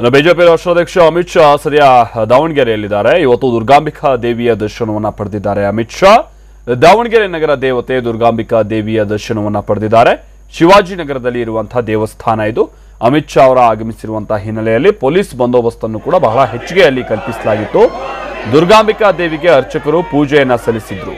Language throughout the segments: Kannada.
ಬಿಜೆಪಿ ರಾಷ್ಟ್ರಾಧ್ಯಕ್ಷ ಅಮಿತ್ ಶಾ ಸದ್ಯ ದಾವಣಗೆರೆಯಲ್ಲಿದ್ದಾರೆ. ಇವತ್ತು ದುರ್ಗಾಂಬಿಕಾ ದೇವಿಯ ದರ್ಶನವನ್ನ ಪಡೆದಿದ್ದಾರೆ. ಅಮಿತ್ ಶಾ ದಾವಣಗೆರೆ ನಗರ ದೇವತೆ ದುರ್ಗಾಂಬಿಕಾ ದೇವಿಯ ದರ್ಶನವನ್ನ ಪಡೆದಿದ್ದಾರೆ. ಶಿವಾಜಿನಗರದಲ್ಲಿ ಇರುವಂತಹ ದೇವಸ್ಥಾನ ಇದು. ಅಮಿತ್ ಶಾ ಅವರ ಆಗಮಿಸಿರುವಂತಹ ಹಿನ್ನೆಲೆಯಲ್ಲಿ ಪೊಲೀಸ್ ಬಂದೋಬಸ್ತನ್ನು ಕೂಡ ಬಹಳ ಹೆಚ್ಚಿಗೆ ಅಲ್ಲಿ ಕಲ್ಪಿಸಲಾಗಿತ್ತು. ದುರ್ಗಾಂಬಿಕಾ ದೇವಿಗೆ ಅರ್ಚಕರು ಪೂಜೆಯನ್ನ ಸಲ್ಲಿಸಿದ್ರು.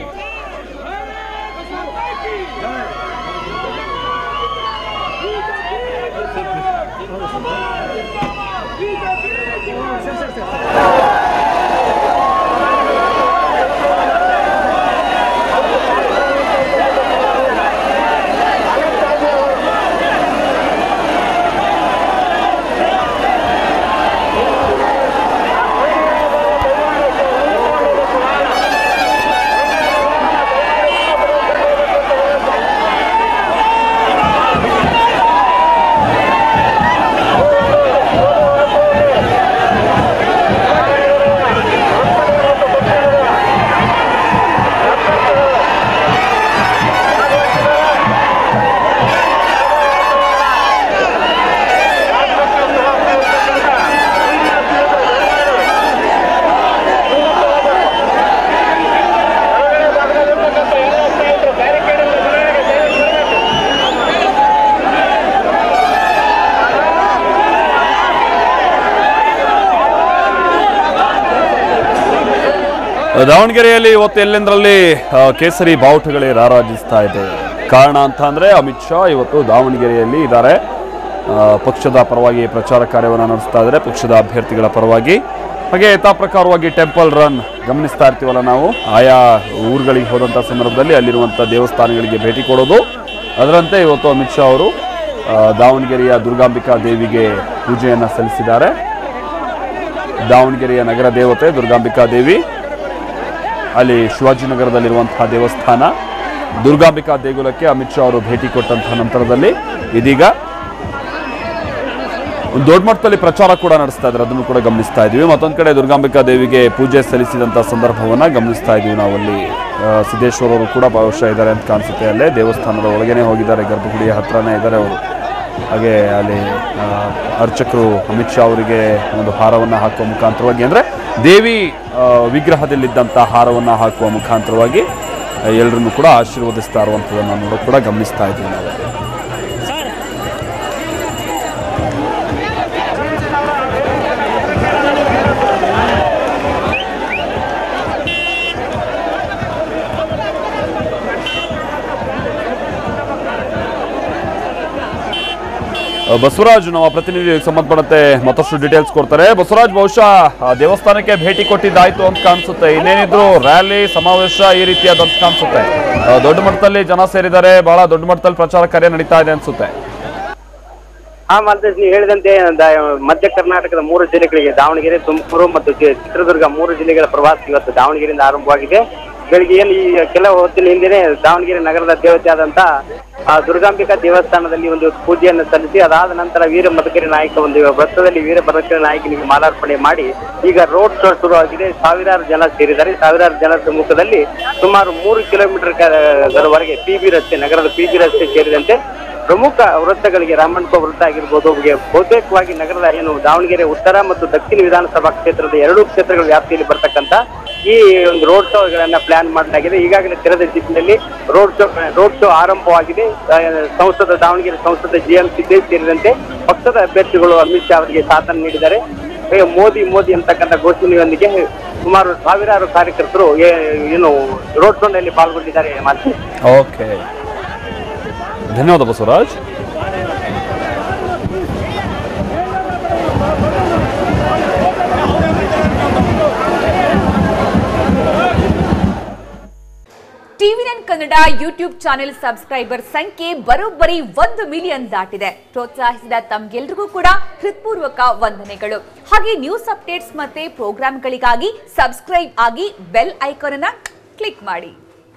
ದಾವಣಗೆರೆಯಲ್ಲಿ ಇವತ್ತು ಎಲ್ಲೆಂದರಲ್ಲಿ ಕೇಸರಿ ಬಾವುಟಗಳೇ ರಾರಾಜಿಸ್ತಾ ಇದೆ. ಕಾರಣ ಅಂತ ಅಂದ್ರೆ ಅಮಿತ್ ಶಾ ಇವತ್ತು ದಾವಣಗೆರೆಯಲ್ಲಿ ಇದ್ದಾರೆ. ಪಕ್ಷದ ಪರವಾಗಿ ಪ್ರಚಾರ ಕಾರ್ಯವನ್ನು ನಡೆಸ್ತಾ ಇದ್ದಾರೆ, ಪಕ್ಷದ ಅಭ್ಯರ್ಥಿಗಳ ಪರವಾಗಿ. ಹಾಗೆ ಯಥಾ ಪ್ರಕಾರವಾಗಿ ಟೆಂಪಲ್ ರನ್ ಗಮನಿಸ್ತಾ ಇರ್ತೀವಲ್ಲ ನಾವು, ಆಯಾ ಊರುಗಳಿಗೆ ಹೋದಂಥ ಸಂದರ್ಭದಲ್ಲಿ ಅಲ್ಲಿರುವಂಥ ದೇವಸ್ಥಾನಗಳಿಗೆ ಭೇಟಿ ಕೊಡೋದು. ಅದರಂತೆ ಇವತ್ತು ಅಮಿತ್ ಶಾ ಅವರು ದಾವಣಗೆರೆಯ ದುರ್ಗಾಂಬಿಕಾ ದೇವಿಗೆ ಪೂಜೆಯನ್ನು ಸಲ್ಲಿಸಿದ್ದಾರೆ. ದಾವಣಗೆರೆಯ ನಗರ ದೇವತೆ ದುರ್ಗಾಂಬಿಕಾ ದೇವಿ, ಅಲ್ಲಿ ಶಿವಾಜಿನಗರದಲ್ಲಿರುವಂತಹ ದೇವಸ್ಥಾನ ದುರ್ಗಾಂಬಿಕಾ ದೇಗುಲಕ್ಕೆ ಅಮಿತ್ ಶಾ ಅವರು ಭೇಟಿ ಕೊಟ್ಟಂತಹ ನಂತರದಲ್ಲಿ ಇದೀಗ ಒಂದು ದೊಡ್ಡ ಮಟ್ಟದಲ್ಲಿ ಪ್ರಚಾರ ಕೂಡ ನಡೆಸ್ತಾ ಇದ್ದಾರೆ. ಅದನ್ನು ಕೂಡ ಗಮನಿಸ್ತಾ ಇದ್ದೀವಿ. ಮತ್ತೊಂದು ಕಡೆ ದುರ್ಗಾಂಬಿಕಾ ದೇವಿಗೆ ಪೂಜೆ ಸಲ್ಲಿಸಿದಂತಹ ಸಂದರ್ಭವನ್ನ ಗಮನಿಸ್ತಾ ಇದ್ದೀವಿ ನಾವಲ್ಲಿ. ಸಿದ್ದೇಶ್ವರ್ ಅವರು ಕೂಡ ಬಹುಶಃ ಇದ್ದಾರೆ ಅಂತ ಕಾಣಿಸುತ್ತೆ. ಅಲ್ಲೇ ದೇವಸ್ಥಾನದ ಒಳಗೇನೆ ಹೋಗಿದ್ದಾರೆ, ಗರ್ಭಗುಡಿಯ ಹತ್ರನೇ ಇದ್ದಾರೆ ಅವರು. ಹಾಗೆ ಅಲ್ಲಿ ಅರ್ಚಕರು ಅಮಿತ್ ಶಾ ಅವರಿಗೆ ಒಂದು ಹಾರವನ್ನು ಹಾಕುವ ಮುಖಾಂತರವಾಗಿ, ಅಂದರೆ ದೇವಿ ವಿಗ್ರಹದಲ್ಲಿದ್ದಂಥ ಹಾರವನ್ನು ಹಾಕುವ ಮುಖಾಂತರವಾಗಿ ಎಲ್ಲರನ್ನು ಕೂಡ ಆಶೀರ್ವದಿಸ್ತಾ ಇರುವಂಥದ್ದನ್ನು ನೋಡೋದು ಕೂಡ ಗಮನಿಸ್ತಾ ಇದ್ದೀವಿ ನಾವು. ಬಸವರಾಜ್ ನಮ್ಮ ಪ್ರತಿನಿಧಿ ಸಂಬಂಧಪಟ್ಟಂತೆ ಮತ್ತಷ್ಟು ಡೀಟೇಲ್ಸ್ ಕೊಡ್ತಾರೆ. ಬಸವರಾಜ್, ಬಹುಶಃ ದೇವಸ್ಥಾನಕ್ಕೆ ಭೇಟಿ ಕೊಟ್ಟಿದ್ದಾಯ್ತು ಅಂತ ಕಾಣಿಸುತ್ತೆ. ಇನ್ನೇನಿದ್ರು ರ್ಯಾಲಿ ಸಮಾವೇಶ ಈ ರೀತಿಯಾದಂತ ಕಾಣಿಸುತ್ತೆ. ದೊಡ್ಡ ಮಟ್ಟದಲ್ಲಿ ಜನ ಸೇರಿದ್ದಾರೆ, ಬಹಳ ದೊಡ್ಡ ಮಟ್ಟದಲ್ಲಿ ಪ್ರಚಾರ ಕಾರ್ಯ ನಡೀತಾ ಇದೆ ಅನ್ಸುತ್ತೆ. ನೀವು ಹೇಳಿದಂತೆ ಮಧ್ಯ ಕರ್ನಾಟಕದ 3 ಜಿಲ್ಲೆಗಳಿಗೆ ದಾವಣಗೆರೆ, ತುಮಕೂರು ಮತ್ತು ಚಿತ್ರದುರ್ಗ 3 ಜಿಲ್ಲೆಗಳ ಪ್ರವಾಸ ಇವತ್ತು ದಾವಣಗೆರೆಯಿಂದ ಆರಂಭವಾಗಿದೆ. ಬೆಳಿಗ್ಗೆ ಏನು ಈ ಕೆಲವು ಹೊತ್ತಿನ ಹಿಂದೆ ದಾವಣಗೆರೆ ನಗರದ ದೇವತೆ ಆದಂತ ದುರ್ಗಾಂಬಿಕಾ ದೇವಸ್ಥಾನದಲ್ಲಿ ಒಂದು ಪೂಜೆಯನ್ನು ಸಲ್ಲಿಸಿ, ಅದಾದ ನಂತರ ವೀರ ಮದಕರಿ ನಾಯಕ ಒಂದು ವೃತ್ತದಲ್ಲಿ ವೀರ ಮದಕರಿ ನಾಯಕನಿಗೆ ಮಾಲಾರ್ಪಣೆ ಮಾಡಿ ಈಗ ರೋಡ್ ಶೋ ಶುರುವಾಗಿದೆ. ಸಾವಿರಾರು ಜನ ಸೇರಿದ್ದಾರೆ. ಸಾವಿರಾರು ಜನರ ಸಮ್ಮುಖದಲ್ಲಿ ಸುಮಾರು 3 ಕಿಲೋಮೀಟರ್ವರೆಗೆ PB ರಸ್ತೆ, ನಗರದ PB ರಸ್ತೆ ಸೇರಿದಂತೆ ಪ್ರಮುಖ ವೃತ್ತಗಳಿಗೆ, ರಾಮಣ್ಕೋ ವೃತ್ತ ಆಗಿರ್ಬೋದು, ಬಹುತೇಕವಾಗಿ ನಗರದ ಏನು ದಾವಣಗೆರೆ ಉತ್ತರ ಮತ್ತು ದಕ್ಷಿಣ ವಿಧಾನಸಭಾ ಕ್ಷೇತ್ರದ 2 ಕ್ಷೇತ್ರಗಳ ವ್ಯಾಪ್ತಿಯಲ್ಲಿ ಬರ್ತಕ್ಕಂಥ ಈ ಒಂದು ರೋಡ್ ಶೋಗಳನ್ನ ಪ್ಲಾನ್ ಮಾಡಲಾಗಿದೆ. ಈಗಾಗಲೇ ತೆರೆದ ಜಿಲ್ಲೆಯಲ್ಲಿ ರೋಡ್ ಶೋ ಆರಂಭವಾಗಿದೆ. ದಾವಣಗೆರೆ ಸಂಸದ GM ಸಿದ್ದೇಶ್ ಸೇರಿದಂತೆ ಪಕ್ಷದ ಅಭ್ಯರ್ಥಿಗಳು ಅಮಿತ್ ಶಾ ಅವರಿಗೆ ಸಾಥನ್ನು ನೀಡಿದ್ದಾರೆ. ಮೋದಿ ಅಂತಕ್ಕಂಥ ಘೋಷಣೆಯೊಂದಿಗೆ ಸುಮಾರು ಸಾವಿರಾರು ಕಾರ್ಯಕರ್ತರು ಏನು ರೋಡ್ ಶೋನಲ್ಲಿ ಪಾಲ್ಗೊಂಡಿದ್ದಾರೆ. ಓಕೆ, ಧನ್ಯವಾದ Basavaraj. TV9 Kannada YouTube channel subscriber ಸಂಖ್ಯೆ ಬರೋಬ್ಬರಿ 1 ಮಿಲಿಯನ್ ದಾಟಿದೆ. ಪ್ರೋತ್ಸಾಹಿಸಿದ ತಮ್ಗೆಲ್ರಿಗೂ ಕೂಡ ಹೃತ್ಪೂರ್ವಕ ವಂದನೆಗಳು. ಹಾಗೆ ನ್ಯೂಸ್ ಅಪ್ಡೇಟ್ಸ್ ಮತ್ತೆ ಪ್ರೋಗ್ರಾಂಗಳಿಗಾಗಿ ಸಬ್ಸ್ಕ್ರೈಬ್ ಆಗಿ ಬೆಲ್ ಐಕಾನ್ ಅನ್ನು ಕ್ಲಿಕ್ ಮಾಡಿ.